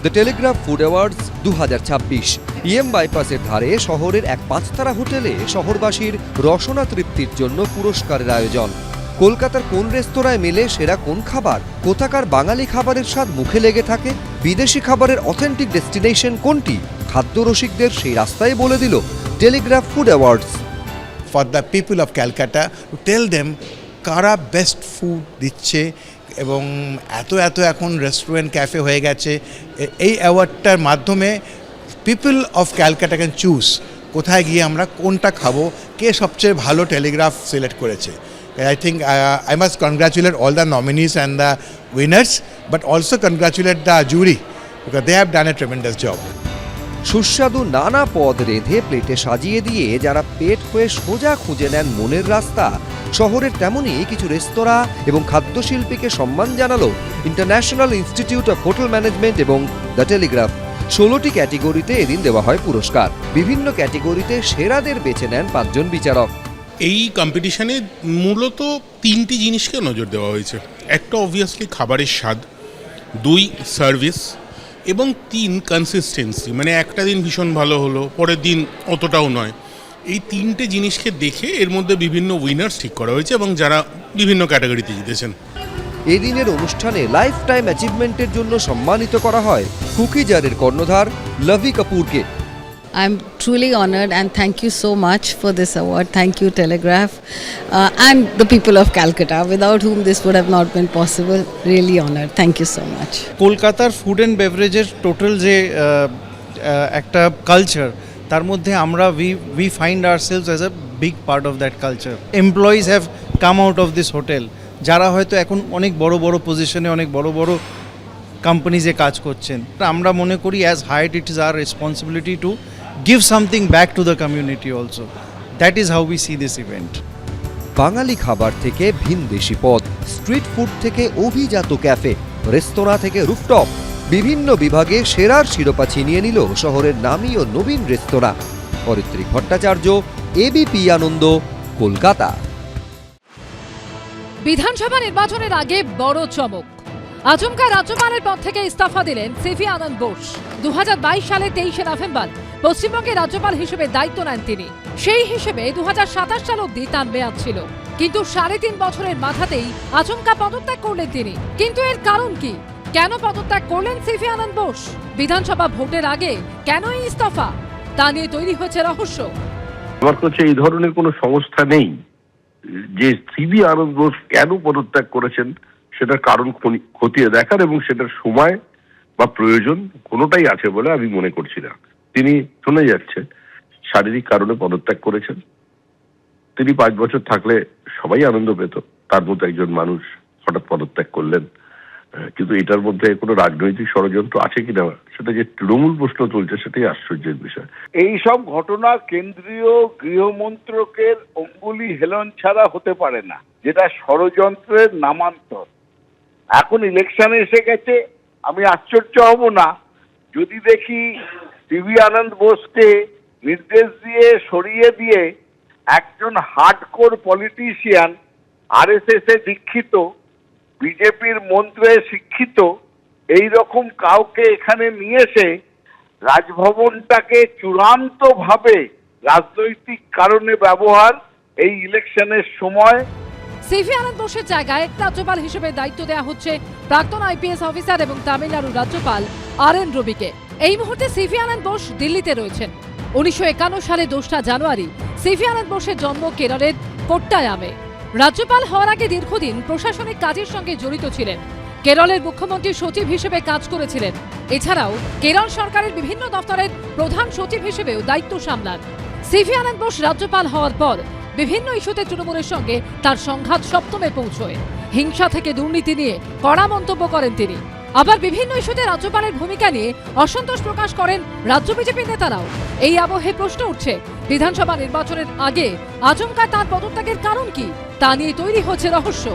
The Telegraph food awards 2026। EM বাইপাসের ধারে শহরের এক 5 তারা হোটেলে শহরবাসীর রসনা তৃপ্তির জন্য পুরস্কারের আয়োজন। কলকাতার কোন রেস্তোরাঁয় মেলে সেরা কোন খাবার, কোথাকার বাঙালি খাবারের স্বাদ মুখে লেগে থাকে, বিদেশি খাবারের অথেন্টিক ডেস্টিনেশন কোনটি, খাদ্য রসিকদের সেই রাস্তায় বলে দিল Telegraph food awards. For the people of Calcutta to tell them কারা বেস্ট ফুড দিচ্ছে, এবং এত এখন রেস্টুরেন্ট ক্যাফে হয়ে গেছে। এই অ্যাওয়ার্ডটার মাধ্যমে people of Calcutta can choose কোথায় গিয়ে আমরা কোনটা খাবো, কে সবচেয়ে ভালো টেলিগ্রাফ সিলেক্ট করেছে। I think I must congratulate all the nominees and the winners, but also congratulate the jury because they have done a tremendous job. সুস্বাদু নানা পদ রেঁধে প্লেটে সাজিয়ে দিয়ে যারা পেট হয়ে সোজা খুঁজে নেন মনের রাস্তা, শহরের তেমনই কিছু রেস্তোরাঁ এবং খাদ্যশিল্পীকে সম্মান জানালো international institute of hotel management এবং দ্য টেলিগ্রাফ। 16টি ক্যাটেগরিতে এদিন দেওয়া হয় পুরস্কার। বিভিন্ন ক্যাটেগরিতে সেরাদের বেছে নেন 5 জন বিচারক। এই কম্পিটিশনে মূলত 3টি জিনিসকে নজর দেওয়া হয়েছে। একটা অবভিয়াসলি খাবারের স্বাদ, 2 সার্ভিস এবং 3 কনসিস্টেন্সি, মানে একটা দিন ভীষণ ভালো হলো, পরের দিন অতটাও নয়। এই 3টে জিনিসকে দেখে এর মধ্যে বিভিন্ন উইনার্স ঠিক করা হয়েছে এবং যারা বিভিন্ন ক্যাটাগরিতে জিতেছেন। এদিনের অনুষ্ঠানে লাইফ টাইম অ্যাচিভমেন্টের জন্য সম্মানিত করা হয় কুকিজারের কর্ণধার লভি কাপুরকে। I'm truly honored and thank you so much for this award. Thank you, Telegraph, and the people of Calcutta, without whom this would have not been possible. Really honored. Thank you so much. কলকাতার food and বেভারেজের total যে একটা culture, তার মধ্যে আমরা we find ourselves as a big part of that culture. Employees have come out of this hotel, যারা হয়তো এখন অনেক বড় পজিশনে, অনেক বড় কোম্পানিজে কাজ করছেন। আমরা মনে করি as height it is our responsibility to give something back to the community also. That is how we see this event. বাঙালি খাবার থেকে ভিনদেশি পদ, স্ট্রিট ফুড থেকে অভিজাত ক্যাফে, রেস্তোরাঁ থেকে রুফটপ, বিভিন্ন বিভাগে সেরার শিরোপা ছিনিয়ে নিল শহরের নামী ও নবীন রেস্তোরাঁ। অরিত্রী ভট্টাচার্য, এবিপি আনন্দ, কলকাতা। বিধানসভা নির্বাচনের আগে বড় চমক। আচমকা রাজ্যপালের পদ থেকে ইস্তফা দিলেন সিভি আনন্দ বোস। 2022 সালে 23শে নভেম্বর পশ্চিমবঙ্গের রাজ্যপাল হিসেবে দায়িত্ব নেন তিনি। সেই হিসেবে 2027 সাল অবধি তার মেয়াদ ছিল, কিন্তু 3.5 বছরের মাথাতেই আচমকা পদত্যাগ করলেন তিনি। কিন্তু এর কারণ কি? কেন পদত্যাগ করলেন সিভি আনন্দ বোস? বিধানসভা ভোটের আগে কেন এই ইস্তফা? তা নিয়ে তৈরি হয়েছে রহস্য। আমার কাছে এই ধরনের কোনো সংস্থা নেই যে সিভি আনন্দ বোস কেন পদত্যাগ করেছেন সেটার কারণ খতিয়ে দেখার এবং সেটার সময় বা প্রয়োজন কোনোটাই আছে বলে আমি মনে করছি না। তিনি শুনে যাচ্ছে শারীরিক কারণে পদত্যাগ করেছেন। তিনি 5 বছর থাকলে সবাই আনন্দ পেত, তার মতো একজন মানুষ হঠাৎ পদত্যাগ করলেন। কিন্তু এটার মধ্যে কোনো রাজনৈতিক ষড়যন্ত্র আছে কিনা সেটা যে তৃণমূল প্রশ্ন তুলছে সেটাই আশ্চর্যের বিষয়। এই সব ঘটনা কেন্দ্রীয় গৃহমন্ত্রকের অঙ্গুলি হেলন ছাড়া হতে পারে না, যেটা ষড়যন্ত্রের নামান্তর। এখন ইলেকশন এসে গেছে, আমি আশ্চর্য হব না যদি দেখি সিভি আনন্দ বোসকে নির্দেশ দিয়ে সরিয়ে দিয়ে একজন হার্ডকোর পলিটিশিয়ান, আরএসএস এ দীক্ষিত, বিজেপির মন্ত্রে শিক্ষিত এই রকম কাউকে এখানে নিয়ে এসে রাজভবনটাকে চূড়ান্তভাবে রাজনৈতিক কারণে ব্যবহার এই ইলেকশনের সময়। সিভি আনন্দ বোসের জায়গায় রাজ্যপাল হিসেবে দায়িত্ব দেওয়া হচ্ছে প্রাক্তন আইপিএস অফিসার এবং তামিলনাড়ুর রাজ্যপাল RN রবিকে। এই মুহূর্তে সিভি আনন্দ বোস দিল্লিতে রয়েছেন। 1951 সালে 2 জানুয়ারি সিভি আনন্দ বোসের জন্ম কেরলের কোট্টায়ামে। রাজ্যপাল হওয়ার আগে দীর্ঘদিন প্রশাসনিক কাজের সঙ্গে জড়িত ছিলেন। কেরলের মুখ্যমন্ত্রী সচিব হিসেবে কাজ করেছিলেন। এছাড়াও কেরল সরকারের বিভিন্ন দপ্তরের প্রধান সচিব হিসেবেও দায়িত্ব সামলান। সিভি আনন্দ বোস রাজ্যপাল হওয়ার পর বিভিন্ন ইস্যুতে তৃণমূলের সঙ্গে তার সংঘাত সপ্তমে পৌঁছয়। হিংসা থেকে দুর্নীতি নিয়ে কড়া মন্তব্য করেন তিনি। আবার বিভিন্ন ইস্যুতে রাজ্যপালের ভূমিকা নিয়ে অসন্তোষ প্রকাশ করেন রাজ্য বিজেপি নেতারাও। এই আবহে প্রশ্ন উঠছে, বিধানসভা নির্বাচনের আগে আচমকা তার পদত্যাগের কারণ কি? তা নিয়ে তৈরি হচ্ছে রহস্য।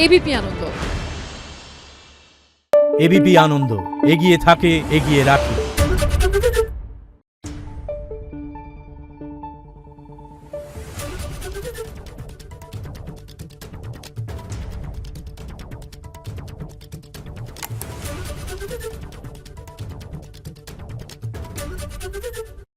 এবিপি আনন্দ। এবিপি আনন্দ, এগিয়ে থাকে, এগিয়ে রাখে।